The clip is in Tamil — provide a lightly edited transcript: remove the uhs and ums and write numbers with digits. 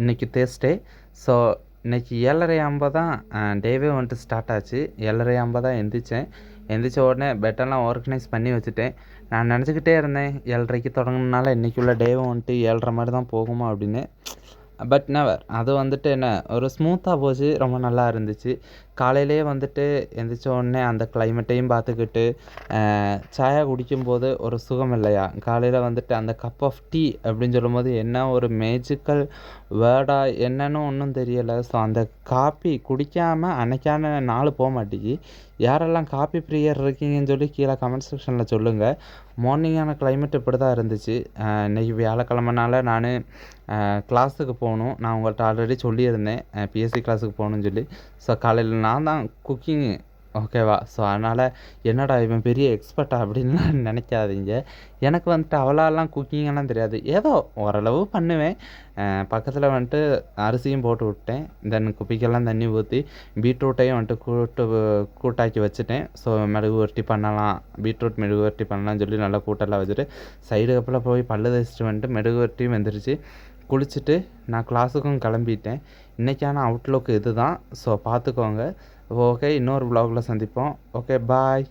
இன்றைக்கி தேர்ஸ்டே. ஸோ இன்றைக்கி 7:50 தான் டேவே வந்துட்டு ஸ்டார்ட் ஆச்சு. 7:50 தான் எந்திரிச்சேன். எந்திரிச்ச உடனே பெட்டெல்லாம் ஆர்கனைஸ் பண்ணி வச்சுட்டேன். நான் நினச்சிக்கிட்டே இருந்தேன் 7:30க்கு தொடங்குனனால இன்றைக்குள்ள டேவும் வந்துட்டு 7:30 மாதிரி தான் போகுமா அப்படின்னு. But never. அது வந்துட்டு என்ன ஒரு ஸ்மூத்தாக போச்சு. ரொம்ப நல்லா இருந்துச்சு. காலையிலேயே வந்துட்டு எந்திரிச்ச உடனே அந்த கிளைமேட்டையும் பார்த்துக்கிட்டு சாயா குடிக்கும்போது ஒரு சுகம் இல்லையா? காலையில் வந்துட்டு அந்த கப் ஆஃப் டீ அப்படின்னு சொல்லும்போது என்ன ஒரு மேஜிக்கல் வேர்டா என்னன்னு ஒன்றும் தெரியலை. ஸோ அந்த காப்பி குடிக்காமல் அன்னைக்கான நாள் போக மாட்டேங்கி. யாரெல்லாம் காப்பி பிரியர் இருக்கீங்கன்னு சொல்லி கீழே கமெண்ட் செக்ஷனில் சொல்லுங்கள். மார்னிங்கான கிளைமேட் இப்படி தான் இருந்துச்சு. இன்றைக்கி வியாழக்கிழமைனால நான் கிளாஸுக்கு போகணும். நான் உங்கள்கிட்ட ஆல்ரெடி சொல்லியிருந்தேன் பிஎஸ்சி கிளாஸுக்கு போகணுன்னு சொல்லி. ஸோ காலையில் நான் தான் குக்கிங்கு, ஓகேவா? ஸோ அதனால் என்னடா இவன் பெரிய எக்ஸ்பர்ட்டா அப்படின்லாம் நினைக்காதீங்க. எனக்கு வந்துட்டு அவ்வளோலாம் குக்கிங்கெல்லாம் தெரியாது. ஏதோ ஓரளவு பண்ணுவேன். பக்கத்தில் வந்துட்டு அரிசியும் போட்டு விட்டேன். தென் குப்பிக்கெல்லாம் தண்ணி ஊற்றி பீட்ரூட்டையும் வந்துட்டு கூட்டாக்கி வச்சுட்டேன். ஸோ மெழுகு வரட்டி பண்ணலாம், பீட்ரூட் மெழுகு வரட்டி பண்ணலாம்னு சொல்லி நல்லா கூட்டெல்லாம் வச்சுட்டு சைடு கப்பில் போய் பல்லு தேய்ச்சிட்டு வந்துட்டு மெழுகு வரட்டியும் வெந்துருச்சு. குளிச்சுட்டு நான் கிளாஸுக்கும் கிளம்பிட்டேன். இன்றைக்கான அவுட்லுக் இது தான். ஸோ பார்த்துக்கோங்க. ஓகே, இன்னொரு வ்ளாகில் சந்திப்போம். ஓகே, பாய்.